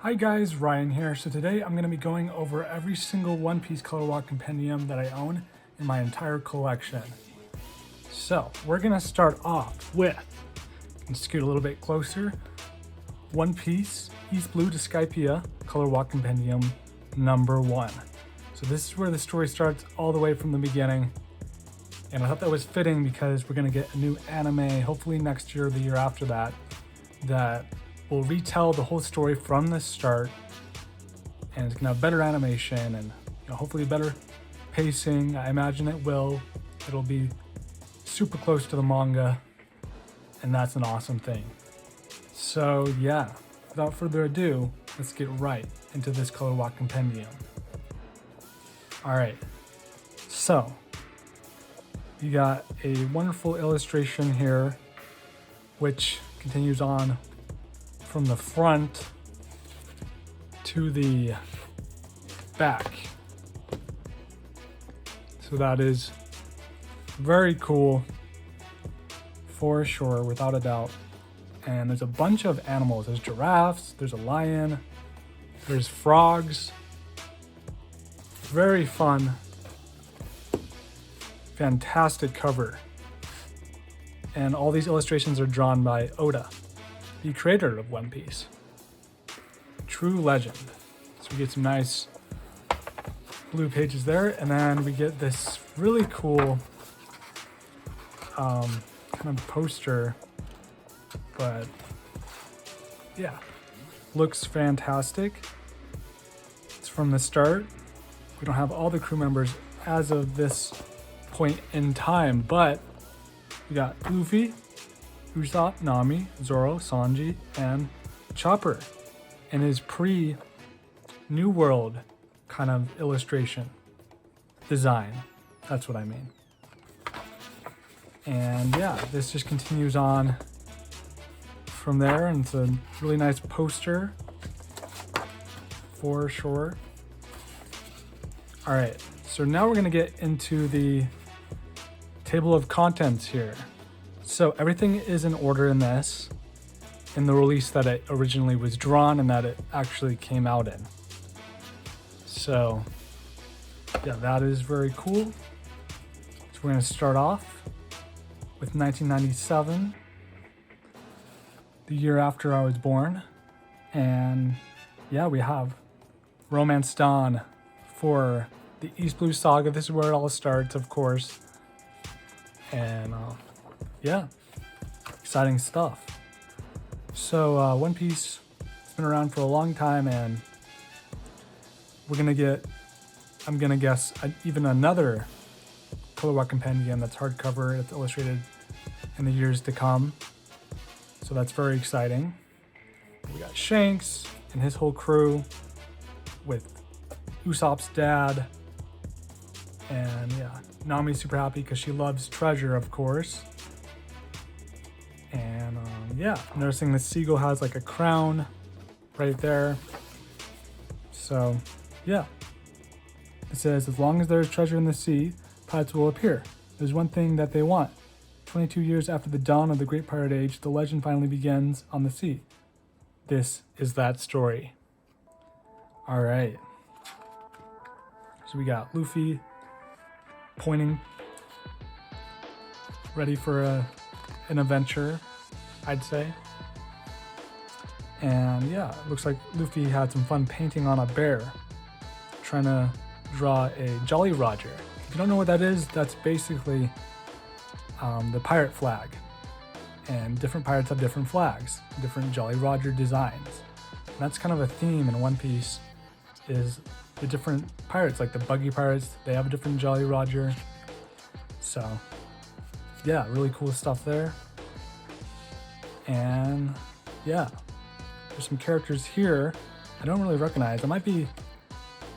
Hi guys, Ryan here. So today I'm going to be going over every single One Piece Color Walk Compendium that I own in my entire collection. So we're going to start off with, and scoot a little bit closer, One Piece East Blue to Skypiea Color Walk Compendium number 1. So this is where the story starts all the way from the beginning. And I thought that was fitting because we're going to get a new anime, hopefully next year or the year after that, that will retell the whole story from the start, and it's gonna have better animation and hopefully better pacing. I imagine it will. It'll be super close to the manga, and that's an awesome thing. So yeah, without further ado, let's get right into this Color Walk Compendium. All right, so you got a wonderful illustration here, which continues on from the front to the back. So that is very cool for sure, without a doubt. And there's a bunch of animals. There's giraffes, there's a lion, there's frogs. Very fun, fantastic cover. And all these illustrations are drawn by Oda, the creator of One Piece. True legend. So we get some nice blue pages there, and then we get this really cool kind of poster, but yeah, looks fantastic. It's from the start. We don't have all the crew members as of this point in time, but we got Luffy, Usopp, Nami, Zoro, Sanji, and Chopper in his pre-New World kind of illustration design. That's what I mean. And yeah, this just continues on from there, and it's a really nice poster for sure. All right, so now we're gonna get into the table of contents here. So everything is in order in this, in the release that it originally was drawn and that it actually came out in. So yeah, that is very cool. So we're gonna start off with 1997, the year after I was born. And yeah, we have Romance Dawn for the East Blue Saga. This is where it all starts, of course. And yeah, exciting stuff. So One Piece has been around for a long time, and we're gonna get, I'm gonna guess, even another Color Walk Compendium that's hardcover, that's illustrated in the years to come. So that's very exciting. We got Shanks and his whole crew with Usopp's dad. And yeah, Nami's super happy because she loves treasure, of course. And yeah, noticing the seagull has like a crown right there. So yeah, it says, as long as there is treasure in the sea, pirates will appear. There's one thing that they want. 22 years after the dawn of the Great Pirate Age, the legend finally begins on the sea. This is that story. All right. So we got Luffy pointing, ready for an adventure, I'd say. And yeah, it looks like Luffy had some fun painting on a bear, trying to draw a Jolly Roger. If you don't know what that is, that's basically the pirate flag. And different pirates have different flags, different Jolly Roger designs. And that's kind of a theme in One Piece, is the different pirates, like the buggy pirates, they have a different Jolly Roger. So yeah, really cool stuff there. And yeah, there's some characters here I don't really recognize. It might be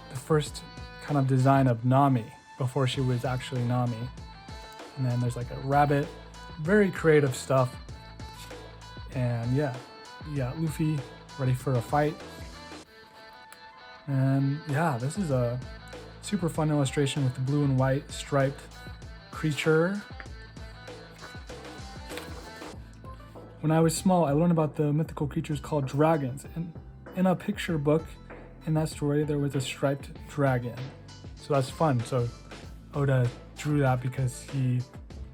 the first kind of design of Nami before she was actually Nami. And then there's like a rabbit, very creative stuff. And yeah, you got Luffy ready for a fight. And yeah, this is a super fun illustration with the blue and white striped creature. When I was small, I learned about the mythical creatures called dragons, and in a picture book in that story, there was a striped dragon. So that's fun. So Oda drew that because he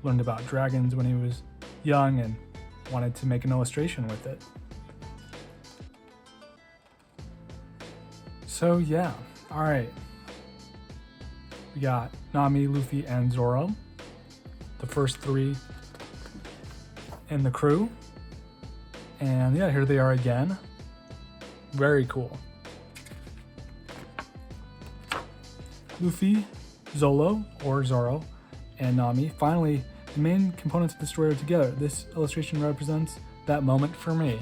learned about dragons when he was young and wanted to make an illustration with it. So yeah, all right. We got Nami, Luffy, and Zoro, the first three in the crew. And yeah, here they are again. Very cool. Luffy, Zolo, or Zoro, and Nami. Finally, the main components of the story are together. This illustration represents that moment for me.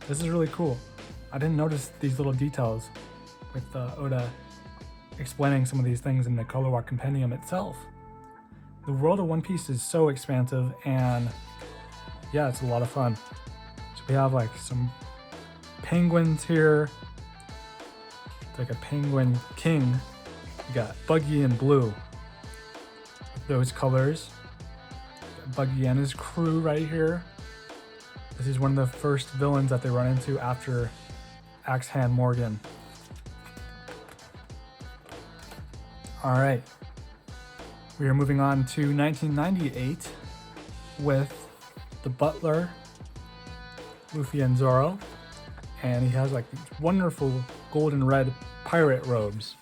This is really cool. I didn't notice these little details with Oda explaining some of these things in the Color Walk Compendium itself. The world of One Piece is so expansive, and yeah, it's a lot of fun. So we have like some penguins here. It's like a penguin king. We got Buggy in blue. Those colors. Buggy and his crew right here. This is one of the first villains that they run into after Axe Hand Morgan. All right. We are moving on to 1998 with the butler, Luffy and Zoro. And he has like these wonderful golden red pirate robes.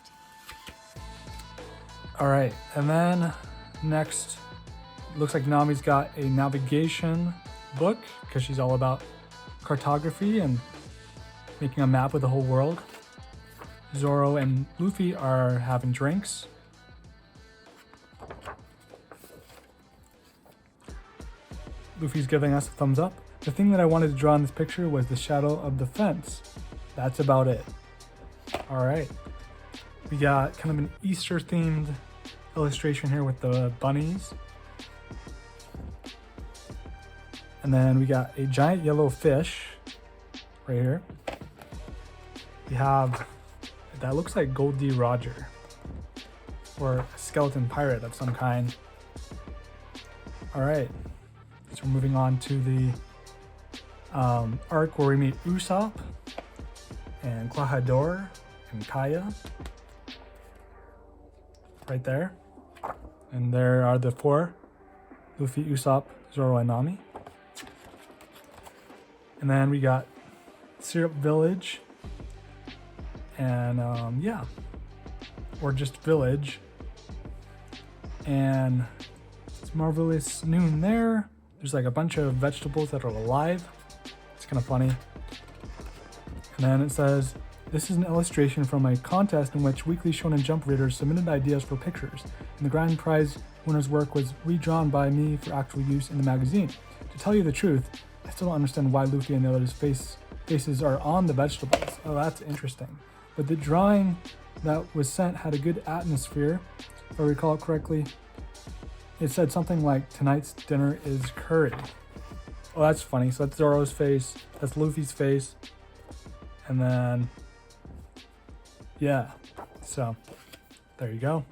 All right, and then next, looks like Nami's got a navigation book because she's all about cartography and making a map of the whole world. Zoro and Luffy are having drinks. Luffy's giving us a thumbs up. The thing that I wanted to draw in this picture was the shadow of the fence. That's about it. All right. We got kind of an Easter themed illustration here with the bunnies. And then we got a giant yellow fish right here. We have, that looks like Goldie Roger or a skeleton pirate of some kind. All right. So we're moving on to the arc where we meet Usopp and Klahadore and Kaya right there. And there are the four, Luffy, Usopp, Zoro, and Nami. And then we got Syrup Village and yeah, or just Village. And it's Marvelous Noon there. There's like a bunch of vegetables that are alive. It's kind of funny. And then it says, this is an illustration from a contest in which Weekly Shonen Jump readers submitted ideas for pictures, and the grand prize winner's work was redrawn by me for actual use in the magazine. To tell you the truth, I still don't understand why Luffy and the others' faces are on the vegetables. Oh, that's interesting. But the drawing that was sent had a good atmosphere, if I recall it correctly. It said something like, tonight's dinner is curry. Oh, that's funny. So that's Zoro's face, that's Luffy's face, and then yeah, so there you go.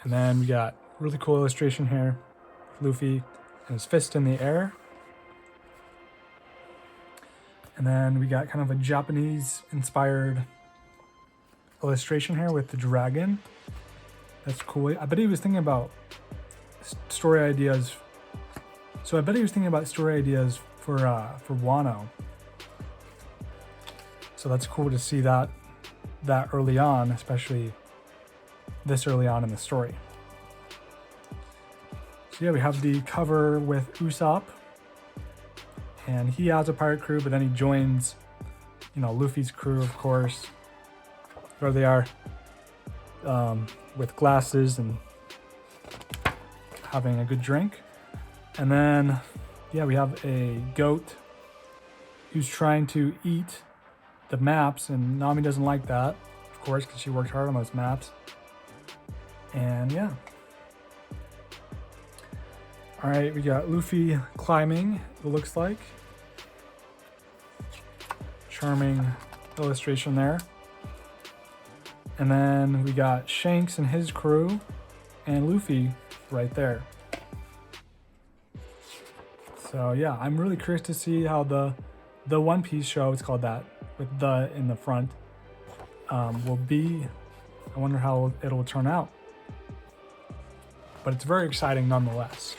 And then we got really cool illustration here. Luffy and his fist in the air. And then we got kind of a Japanese inspired illustration here with the dragon. That's cool. I bet he was thinking about story ideas. So I bet he was thinking about story ideas for Wano. So that's cool to see that early on, especially this early on in the story. So yeah, we have the cover with Usopp, and he has a pirate crew, but then he joins, you know, Luffy's crew, of course. There they are, with glasses and having a good drink. And then, yeah, we have a goat who's trying to eat the maps, and Nami doesn't like that, of course, because she worked hard on those maps. And yeah. All right, we got Luffy climbing, it looks like. Charming illustration there. And then we got Shanks and his crew, and Luffy right there. So yeah, I'm really curious to see how the the One Piece show, it's called that, with the in the front, will be. I wonder how it'll turn out. But it's very exciting nonetheless.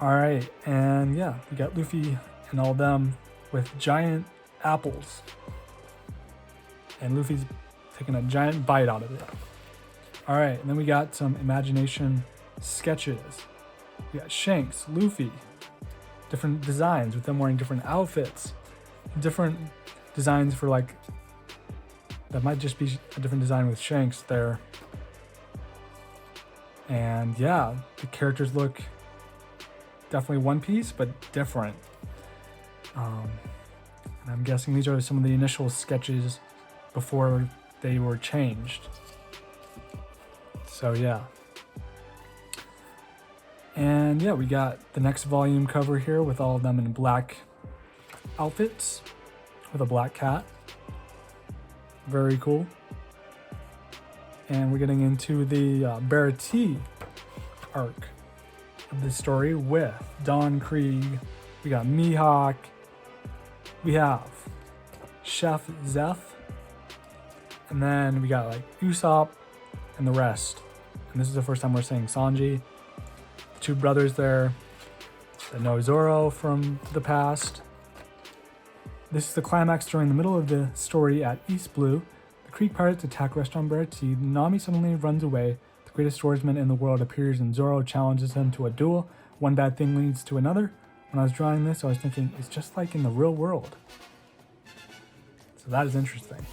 All right, and yeah, we got Luffy and all them with giant apples. And Luffy's taking a giant bite out of it. All right, and then we got some imagination sketches. We got Shanks, Luffy, different designs with them wearing different outfits, different designs for like, that might just be a different design with Shanks there. And yeah, the characters look definitely One Piece, but different. And I'm guessing these are some of the initial sketches before they were changed. So yeah. And yeah, we got the next volume cover here with all of them in black outfits with a black cat. Very cool. And we're getting into the Baratie arc of this story with Don Krieg. We got Mihawk. We have Chef Zeph. And then we got like Usopp and the rest. And this is the first time we're seeing Sanji. The two brothers there that know Zoro from the past. This is the climax during the middle of the story at East Blue. The Creek pirates attack Restaurant Baratie. Nami suddenly runs away. The greatest swordsman in the world appears and Zoro challenges him to a duel. One bad thing leads to another. When I was drawing this, I was thinking, it's just like in the real world. So that is interesting.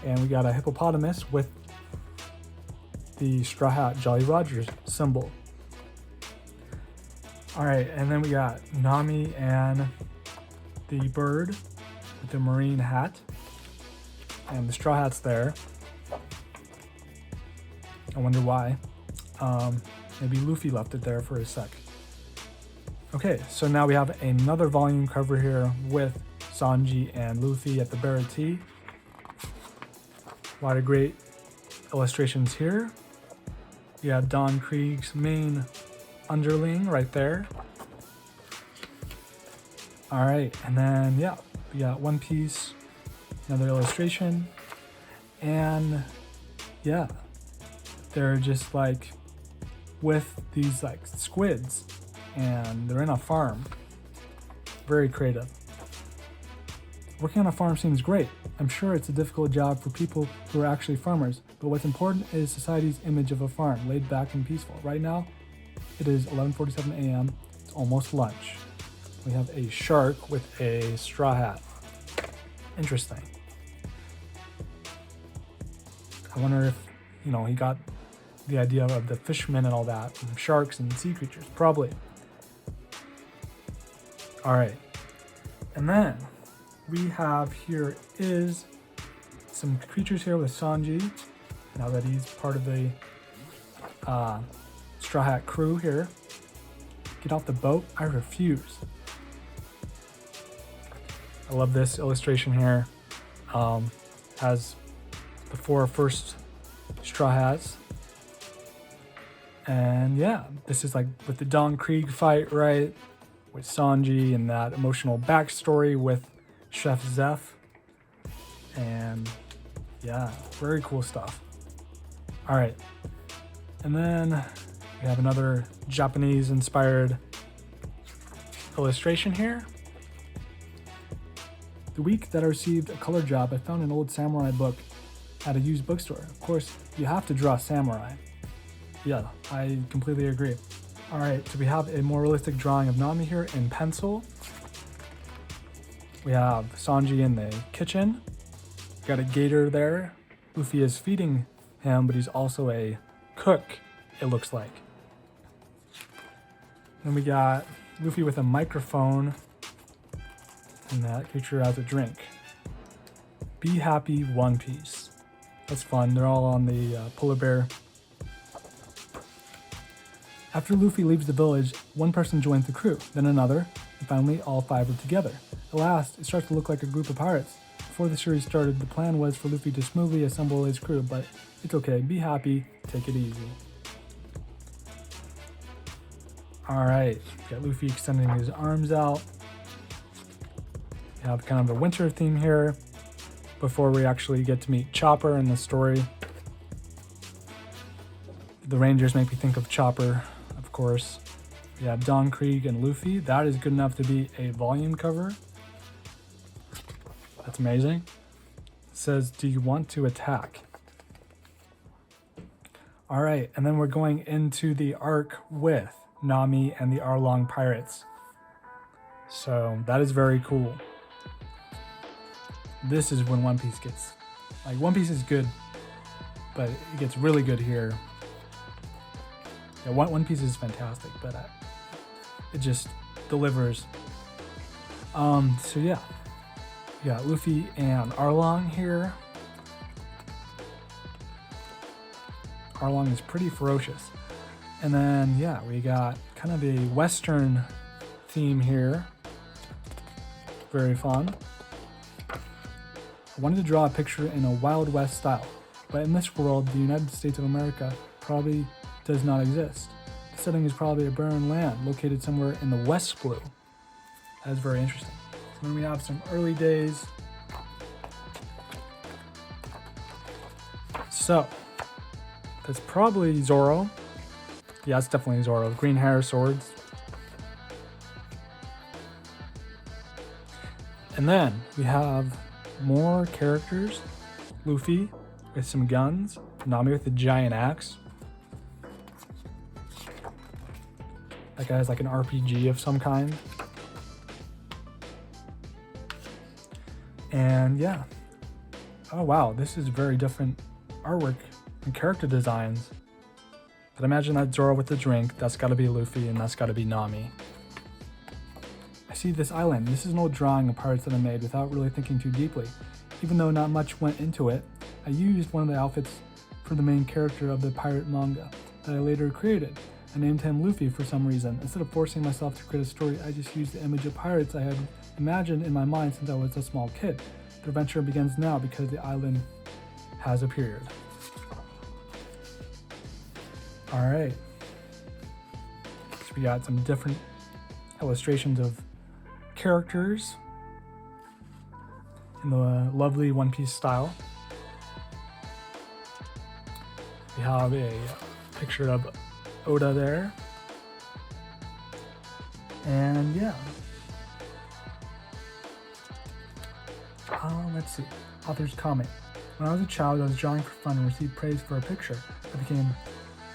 And we got a hippopotamus with the Straw Hat Jolly Rogers symbol. All right, and then we got Nami and the bird with the marine hat. And the Straw Hat's there. I wonder why. Maybe Luffy left it there for a sec. Okay, so now we have another volume cover here with Sanji and Luffy at the Baratie. A lot of great illustrations here. We have Don Krieg's main underling right there. All right, and then yeah, we got One Piece, another illustration, and yeah, they're just like with these like squids, and they're in a farm. Very creative. Working on a farm seems great. I'm sure it's a difficult job for people who are actually farmers, but what's important is society's image of a farm, laid back and peaceful. Right now, it is 11:47 a.m. It's almost lunch. We have a shark with a straw hat. Interesting. I wonder if, you know, he got the idea of the fishermen and all that from sharks and sea creatures. Probably. All right. And then we have here is some creatures here with Sanji. Now that he's part of the Straw Hat crew here. Get off the boat. I refuse. I love this illustration here. Has the 4 first Straw Hats. And yeah, this is like with the Don Krieg fight, right? With Sanji and that emotional backstory with Chef Zeph. And yeah, very cool stuff. All right. And then we have another Japanese inspired illustration here. The week that I received a color job, I found an old samurai book at a used bookstore. Of course, you have to draw samurai. Yeah, I completely agree. All right, so we have a more realistic drawing of Nami here in pencil. We have Sanji in the kitchen. We got a gator there. Luffy is feeding him, but he's also a cook, it looks like. Then we got Luffy with a microphone, and that creature has a drink. Be happy, One Piece. That's fun. They're all on the polar bear. After Luffy leaves the village, one person joins the crew, then another, and finally all 5 are together. At last, it starts to look like a group of pirates. Before the series started, the plan was for Luffy to smoothly assemble his crew, but it's okay. Be happy. Take it easy. All right, got Luffy extending his arms out. We have kind of a winter theme here before we actually get to meet Chopper in the story. The Rangers make me think of Chopper, of course. We have Don Krieg and Luffy. That is good enough to be a volume cover. That's amazing. It says, do you want to attack? All right, and then we're going into the arc with Nami and the Arlong Pirates. So that is very cool. This is when One Piece gets, like, One Piece is good, but it gets really good here. Yeah, One Piece is fantastic, but it just delivers. So yeah, we got Luffy and Arlong here. Arlong is pretty ferocious. And then, yeah, we got kind of a Western theme here. Very fun. I wanted to draw a picture in a Wild West style, but in this world, the United States of America probably does not exist. The setting is probably a barren land located somewhere in the West Blue. That is very interesting. So then we have some early days. So, that's probably Zoro. Yeah, it's definitely Zoro. Green hair, swords. And then we have more characters. Luffy with some guns. Nami with a giant axe. That guy has like an RPG of some kind. And yeah. Oh wow, this is very different artwork and character designs. But imagine that Zoro with the drink, that's gotta be Luffy, and that's gotta be Nami. I see this island. This is an old drawing of pirates that I made without really thinking too deeply. Even though not much went into it, I used one of the outfits for the main character of the pirate manga that I later created. I named him Luffy for some reason. Instead of forcing myself to create a story, I just used the image of pirates I had imagined in my mind since I was a small kid. The adventure begins now because the island has appeared. Alright. So we got some different illustrations of characters in the lovely One Piece style. We have a picture of Oda there. And yeah. Let's see. Author's comment. When I was a child, I was drawing for fun and received praise for a picture. I became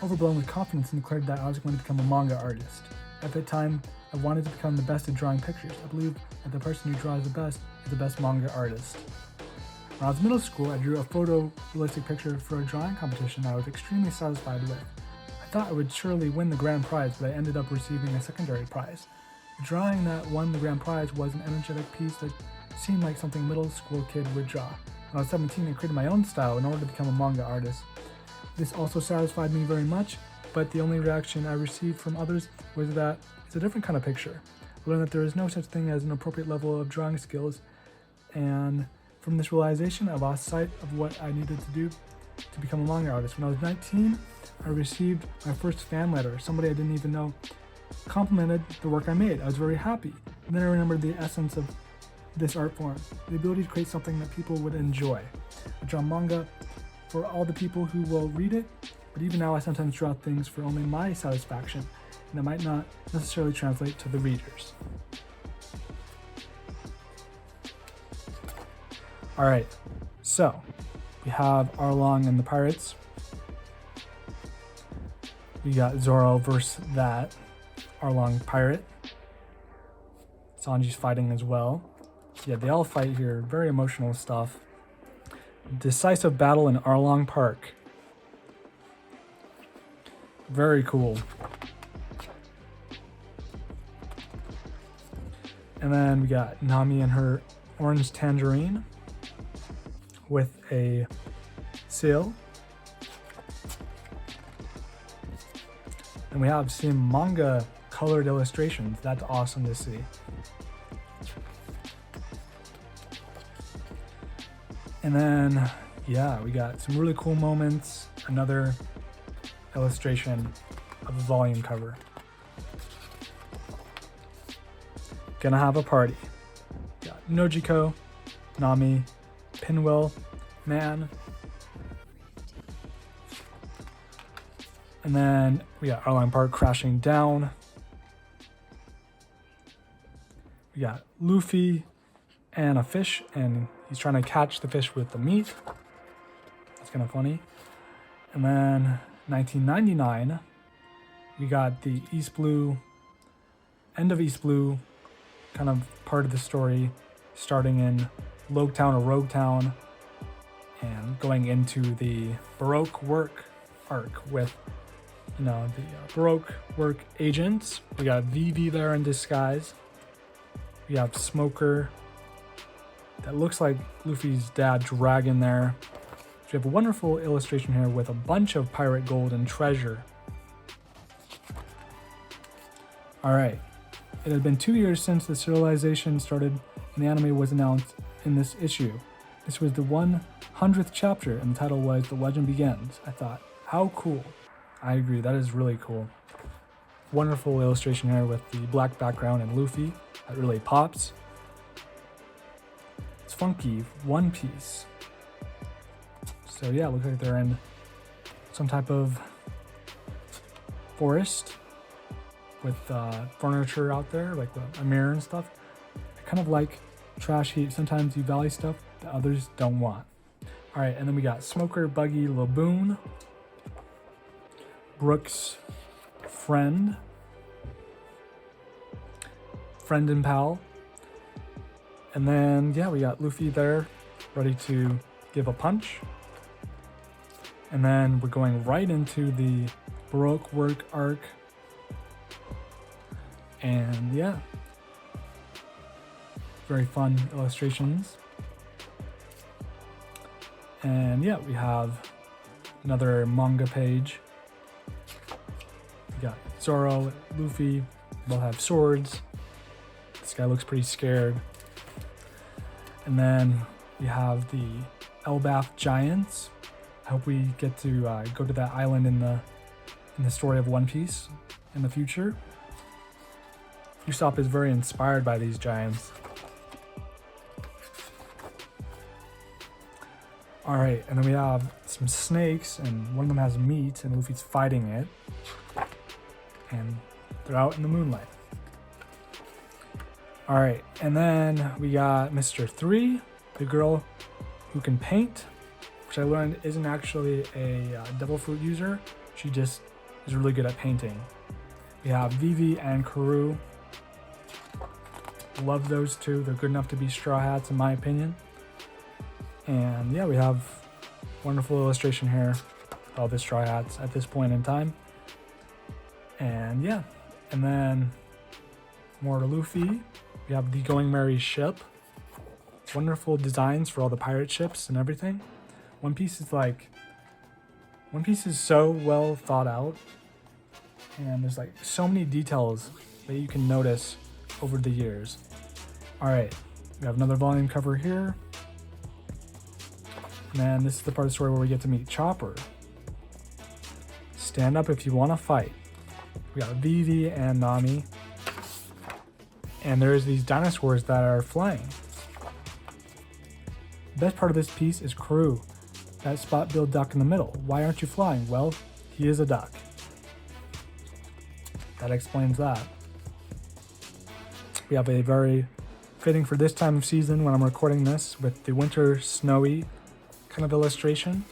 overblown with confidence and declared that I was going to become a manga artist. At that time, I wanted to become the best at drawing pictures. I believe that the person who draws the best is the best manga artist. When I was in middle school, I drew a photorealistic picture for a drawing competition that I was extremely satisfied with. I thought I would surely win the grand prize, but I ended up receiving a secondary prize. The drawing that won the grand prize was an energetic piece that seemed like something a middle school kid would draw. When I was 17, I created my own style in order to become a manga artist. This also satisfied me very much, but the only reaction I received from others was that it's a different kind of picture. I learned that there is no such thing as an appropriate level of drawing skills, and from this realization, I lost sight of what I needed to do to become a manga artist. When I was 19, I received my first fan letter. Somebody I didn't even know complimented the work I made. I was very happy. And then I remembered the essence of this art form, the ability to create something that people would enjoy. I draw manga for all the people who will read it, but even now I sometimes draw things for only my satisfaction, and that might not necessarily translate to the readers. Alright, so we have Arlong and the pirates. We got Zoro versus that Arlong pirate. Sanji's fighting as well. Yeah, they all fight here. Very emotional stuff. Decisive battle in Arlong Park. Very cool. And then we got Nami and her orange tangerine with a sail. And we have some manga colored illustrations. That's awesome to see. And then, yeah, we got some really cool moments. Another illustration of a volume cover. gonna have a party. We got Nojiko, Nami, Pinwheel, Man. And then we got Arlong Park crashing down. We got Luffy and a fish, and he's trying to catch the fish with the meat. That's kind of funny. And then 1999, we got the East Blue, end of East Blue, kind of part of the story, starting in Loguetown or Roguetown, and going into the Baroque work arc with, you know, the Baroque work agents. We got Vivi there in disguise. We have Smoker. That looks like Luffy's dad, Dragon, there. So we have a wonderful illustration here with a bunch of pirate gold and treasure. All right. It had been 2 years since the serialization started and the anime was announced in this issue. This was the 100th chapter and the title was The Legend Begins. I thought, how cool. I agree, that is really cool. Wonderful illustration here with the black background and Luffy. That really pops. It's funky, One Piece. So yeah, looks like they're in some type of forest with furniture out there, like a mirror and stuff. I kind of like trash heap. Sometimes you value stuff that others don't want. All right, and then we got Smoker, Buggy, Laboon, Brooks, Friend and Pal. And then, yeah, we got Luffy there, ready to give a punch. And then we're going right into the Baroque work arc. And yeah, very fun illustrations. And yeah, we have another manga page. We got Zoro, Luffy, both have swords. This guy looks pretty scared. And then we have the Elbaf Giants. I hope we get to go to that island in the story of One Piece in the future. Usopp is very inspired by these giants. All right, and then we have some snakes, and one of them has meat, and Luffy's fighting it. And they're out in the moonlight. All right, and then we got Mr. 3, the girl who can paint, which I learned isn't actually a devil fruit user. She just is really good at painting. We have Vivi and Karoo. Love those two. They're good enough to be Straw Hats, in my opinion. And yeah, we have wonderful illustration here of all the Straw Hats at this point in time. And yeah, and then more to Luffy. We have the Going Merry ship. Wonderful designs for all the pirate ships and everything. One Piece is so well thought out, and there's like so many details that you can notice over the years. All right, we have another volume cover here. And then this is the part of the story where we get to meet Chopper. Stand up if you want to fight. We got Vivi and Nami. And there's these dinosaurs that are flying. The best part of this piece is Karoo, that spot-billed duck in the middle. Why aren't you flying? Well, he is a duck. That explains that. We have a very fitting for this time of season when I'm recording this with the winter snowy kind of illustration.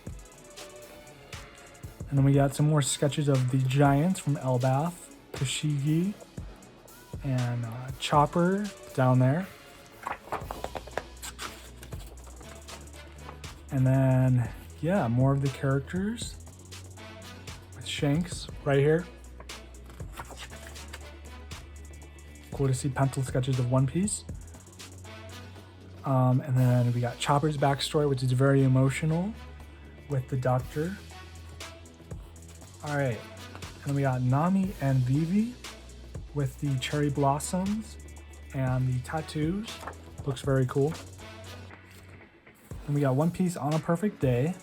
And then we got some more sketches of the giants from Elbaf, Toshigi, and Chopper down there. And then, yeah, more of the characters with Shanks right here. Cool to see pencil sketches of One Piece. And then we got Chopper's backstory, which is very emotional with the doctor. All right, and we got Nami and Vivi with the cherry blossoms and the tattoos. Looks very cool. And we got One Piece on a perfect day.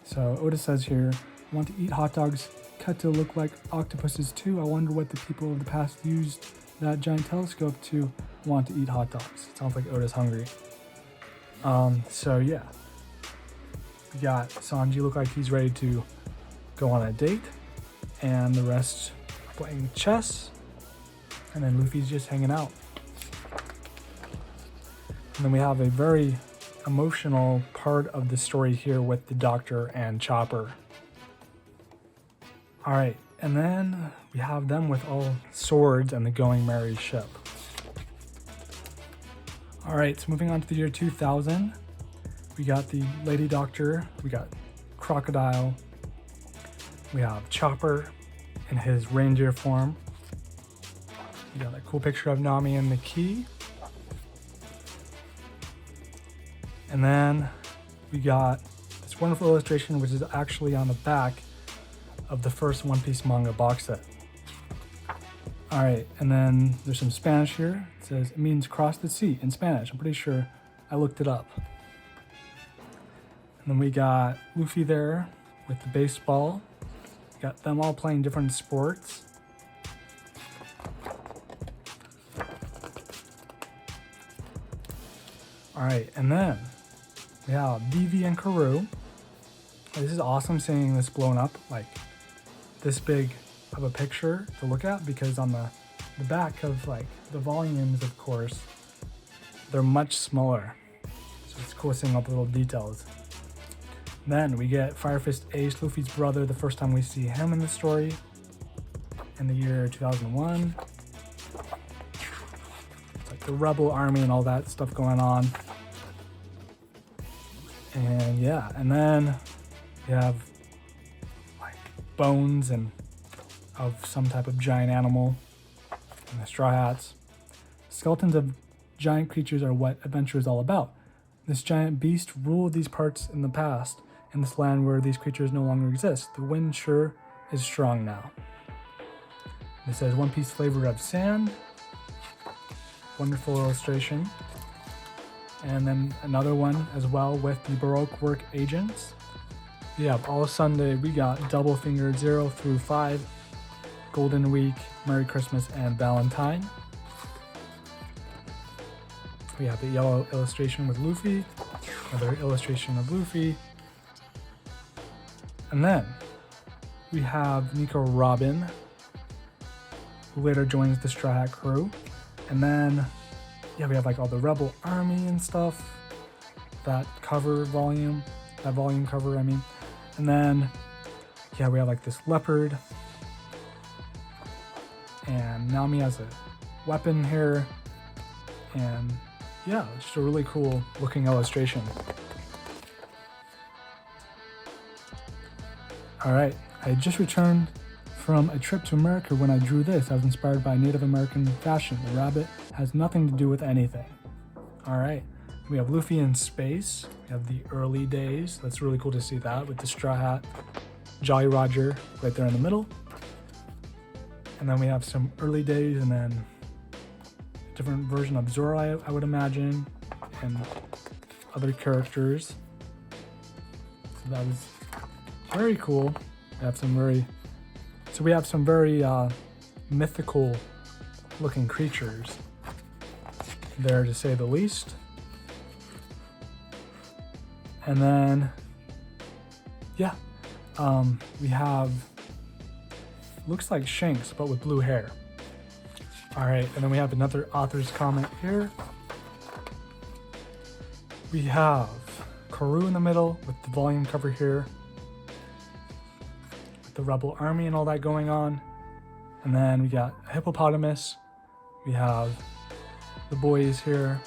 So Oda says here, I want to eat hot dogs cut to look like octopuses too. I wonder what the people of the past used that giant telescope to want to eat hot dogs. Sounds like Oda's hungry. So yeah, we got Sanji look like he's ready to go on a date, and the rest are playing chess, and then Luffy's just hanging out. And then we have a very emotional part of the story here with the Doctor and Chopper. All right, and then we have them with all swords and the Going Merry ship. All right, so moving on to the year 2000, we got the Lady Doctor, we got Crocodile, we have Chopper in his reindeer form. We got a cool picture of Nami and the key. And then we got this wonderful illustration, which is actually on the back of the first One Piece manga box set. All right, and then there's some Spanish here. It says it means cross the sea in Spanish. I'm pretty sure I looked it up. And then we got Luffy there with the baseball. We got them all playing different sports. All right, and then we have Vivi and Karoo. This is awesome seeing this blown up, like this big of a picture to look at, because on the back of like the volumes, of course, they're much smaller. So it's cool seeing all the little details. Then we get Fire Fist Ace, Luffy's brother, the first time we see him in the story in the year 2001. It's like the Rebel Army and all that stuff going on. And yeah, and then we have like bones and of some type of giant animal and the Straw Hats. Skeletons of giant creatures are what adventure is all about. This giant beast ruled these parts in the past, in this land where these creatures no longer exist. The wind sure is strong now. It says One Piece flavor of sand. Wonderful illustration. And then another one as well with the Baroque work agents. Yeah, all Sunday we got Double Finger 0 through 5, Golden Week, Merry Christmas, and Valentine. We have the yellow illustration with Luffy, another illustration of Luffy. And then we have Nico Robin, who later joins the Straw Hat crew. And then, yeah, we have like all the Rebel Army and stuff, that volume cover, I mean. And then, yeah, we have like this leopard. And Nami has a weapon here. And yeah, it's just a really cool looking illustration. All right, I just returned from a trip to America when I drew this. I was inspired by Native American fashion. The rabbit has nothing to do with anything. All right, we have Luffy in space. We have the early days. That's really cool to see that with the Straw Hat, Jolly Roger right there in the middle. And then we have some early days and then a different version of Zoro, I would imagine, and other characters. So that was very cool. We have some very mythical looking creatures there, to say the least. And then, yeah, we have, looks like Shanks, but with blue hair. All right, and then we have another author's comment here. We have Karoo in the middle with the volume cover here, with the Rebel Army and all that going on. And then we got a hippopotamus. We have the boys here.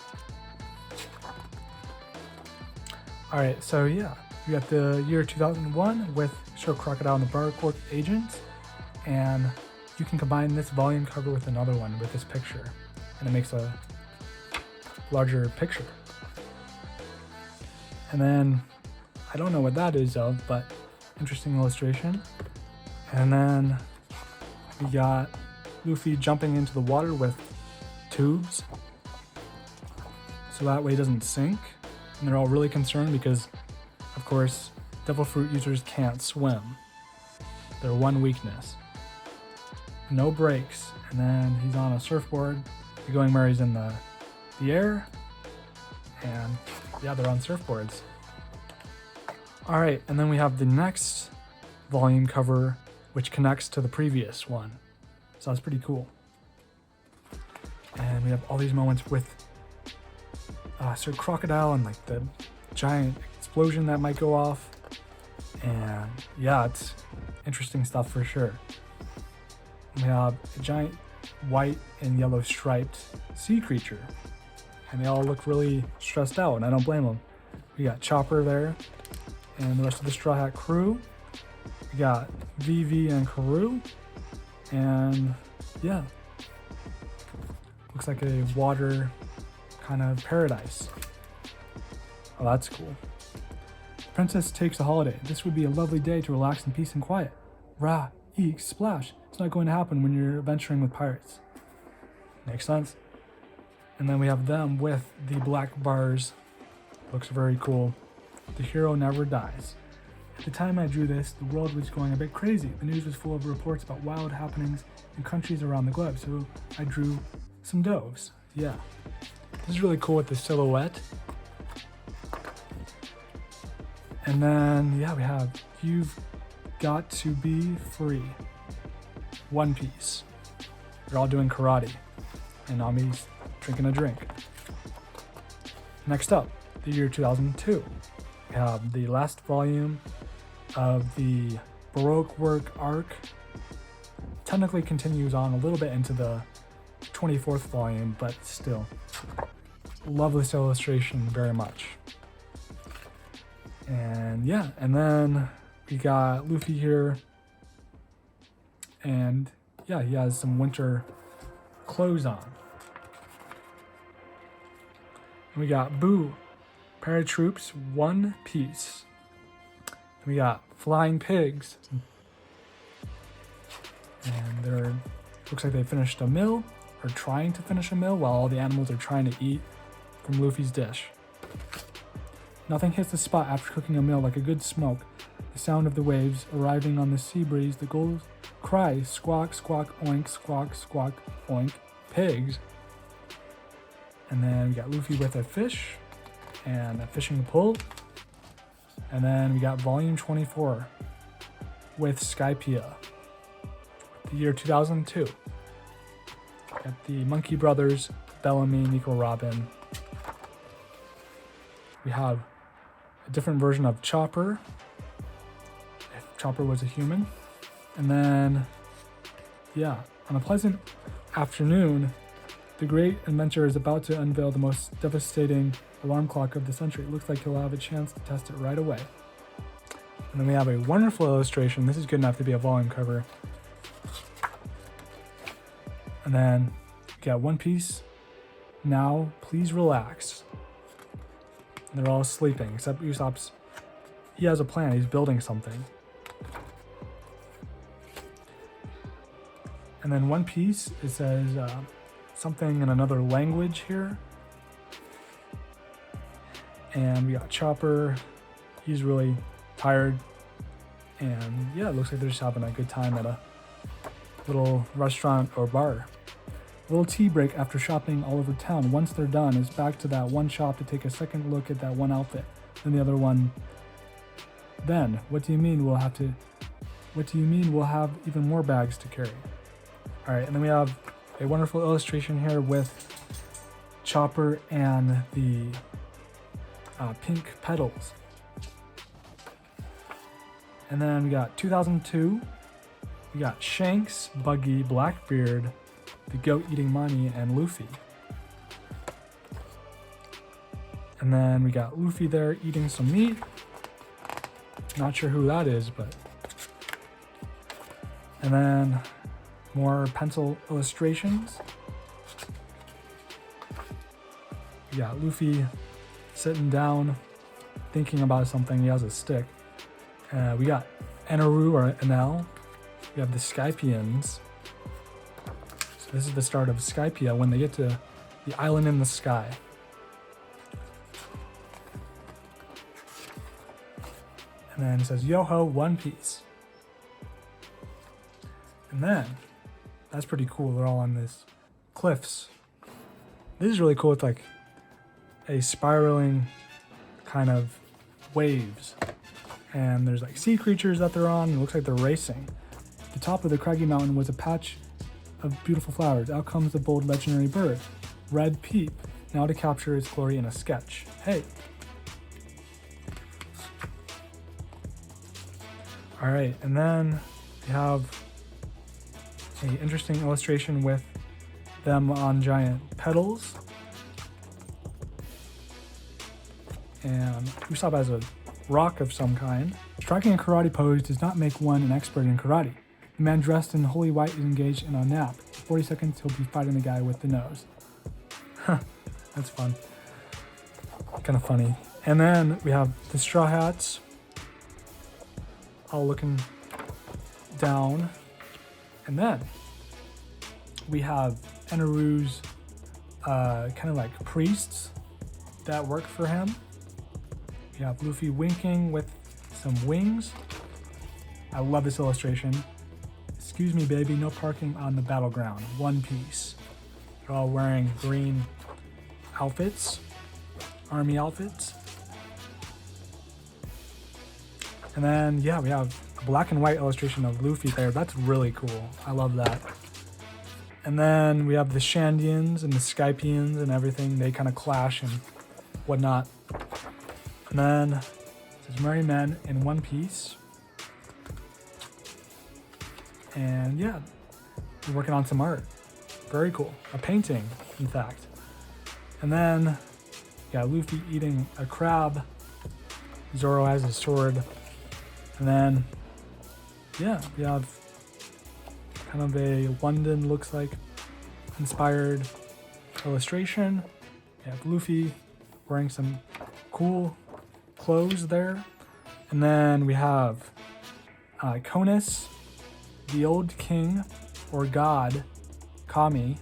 All right, so yeah, we got the year 2001 with Show Crocodile and the Baroque agents, and you can combine this volume cover with another one with this picture, and it makes a larger picture. And then I don't know what that is of, but interesting illustration. And then we got Luffy jumping into the water with tubes, so that way it doesn't sink. And they're all really concerned because, of course, Devil Fruit users can't swim. Their one weakness. no brakes. And then he's on a surfboard. The Going Merry's in the air. And yeah, they're on surfboards. All right, and then we have the next volume cover, which connects to the previous one. So that's pretty cool. And we have all these moments with Sir Crocodile and like the giant explosion that might go off. And yeah, it's interesting stuff for sure. We have a giant white and yellow striped sea creature. And they all look really stressed out, and I don't blame them. We got Chopper there and the rest of the Straw Hat crew. We got Vivi and Karoo. And yeah, looks like a water kind of paradise. Oh, that's cool. Princess takes a holiday. This would be a lovely day to relax in peace and quiet. Rah, eek, splash. It's not going to happen when you're adventuring with pirates. Makes sense. And then we have them with the black bars. Looks very cool. The hero never dies. At the time I drew this, the world was going a bit crazy. The news was full of reports about wild happenings in countries around the globe, so I drew some doves. Yeah. This is really cool with the silhouette. And then, yeah, we have You've Got to Be Free. One Piece. They're all doing karate. And Nami's drinking a drink. Next up, the year 2002. We have the last volume of the Baroque work arc. Technically continues on a little bit into the 24th volume, but still. Love this illustration very much. And yeah, and then we got Luffy here. And yeah, he has some winter clothes on. And we got Boo, Paratroops, One Piece. And we got Flying Pigs. And they're, looks like they finished a meal, or trying to finish a meal, while all the animals are trying to eat from Luffy's dish. Nothing hits the spot after cooking a meal like a good smoke. The sound of the waves arriving on the sea breeze, the gulls cry, squawk, squawk, oink, squawk, squawk, oink, pigs. And then we got Luffy with a fish and a fishing pole. And then we got volume 24 with Skypiea, the year 2002. Got the Monkey Brothers, Bellamy, Nico Robin. We have a different version of Chopper, if Chopper was a human. And then, yeah, on a pleasant afternoon, the great inventor is about to unveil the most devastating alarm clock of the century. It looks like he'll have a chance to test it right away. And then we have a wonderful illustration. This is good enough to be a volume cover. And then we got One Piece. Now, please relax. And they're all sleeping, except Usopp's, he has a plan. He's building something. And then One Piece, it says something in another language here. And we got Chopper. He's really tired. And yeah, it looks like they're just having a good time at a little restaurant or bar. A little tea break after shopping all over town. Once they're done, it's back to that one shop to take a second look at that one outfit. Then the other one. Then, what do you mean we'll have even more bags to carry? All right, and then we have a wonderful illustration here with Chopper and the pink petals. And then we got 2002. We got Shanks, Buggy, Blackbeard, the goat eating money, and Luffy. And then we got Luffy there eating some meat. Not sure who that is, but. And then more pencil illustrations. We got Luffy sitting down, thinking about something. He has a stick. We got Enaru or Enel. We have the Skypians. So this is the start of Skypiea when they get to the island in the sky. And then it says, Yo-ho, One Piece. And then That's pretty cool. They're all on this cliffs. This is really cool. It's like a spiraling kind of waves. And there's like sea creatures that they're on. It looks like they're racing. At the top of the craggy mountain was a patch of beautiful flowers. Out comes the bold legendary bird, Red Peep, now to capture its glory in a sketch. Hey. All right, and then we have an interesting illustration with them on giant pedals. And Usopp has a rock of some kind. Striking a karate pose does not make one an expert in karate. The man dressed in holy white is engaged in a nap. In 40 seconds, he'll be fighting the guy with the nose. That's fun. Kind of funny. And then we have the Straw Hats all looking down. And then we have Eneru's kind of like priests that work for him. We have Luffy winking with some wings. I love this illustration. Excuse me, baby, no parking on the battleground. One Piece. They're all wearing green outfits, army outfits. And then, yeah, we have a black and white illustration of Luffy there. That's really cool. I love that. And then we have the Shandians and the Skypeans and everything. They kind of clash and whatnot. And then it says Merry Men in One Piece. And yeah, we're working on some art. Very cool. A painting, in fact. And then, yeah, Luffy eating a crab. Zoro has his sword. And then, yeah, we have kind of a London looks like inspired illustration. We have Luffy wearing some cool clothes there. And then we have Conus, the old king or god, Kami.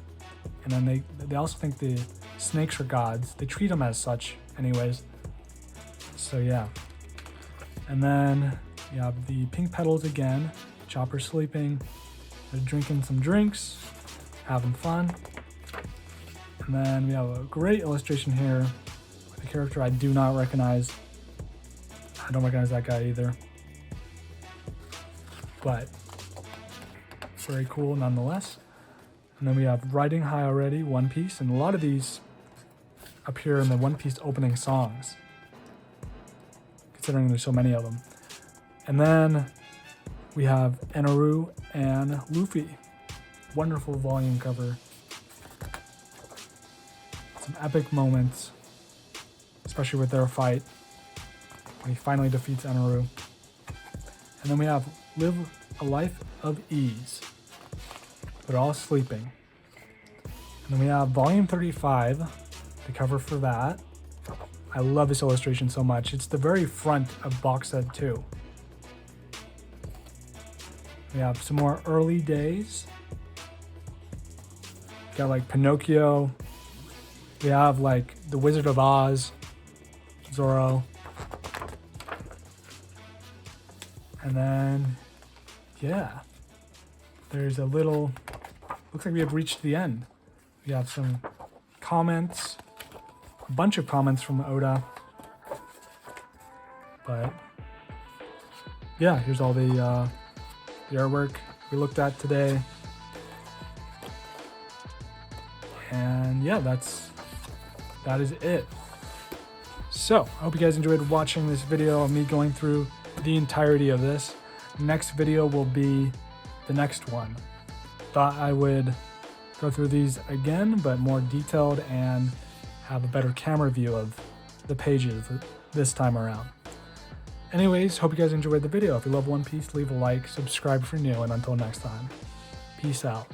And then they also think the snakes are gods. They treat them as such anyways. So yeah. And then you have the pink petals again. Chopper sleeping. They're drinking some drinks, having fun. And then we have a great illustration here with a character I do not recognize. I don't recognize that guy either. But very cool nonetheless. And then we have Riding High already, One Piece, and a lot of these appear in the One Piece opening songs, considering there's so many of them. And then we have Eneru and Luffy. Wonderful volume cover. Some epic moments, especially with their fight when he finally defeats Eneru. And then we have Live a Life of Ease. They're all sleeping. And then we have volume 35, the cover for that. I love this illustration so much. It's the very front of box set 2. We have some more early days. Got like Pinocchio. We have like the Wizard of Oz, Zoro. And then, yeah, there's a little, looks like we have reached the end. We have some comments, a bunch of comments from Oda. But yeah, here's all the artwork we looked at today. And yeah, that is it. So I hope you guys enjoyed watching this video of me going through the entirety of this. Next video will be the next one. Thought I would go through these again, but more detailed and have a better camera view of the pages this time around. Anyways, hope you guys enjoyed the video. If you love One Piece, leave a like, subscribe if you're new, and until next time, peace out.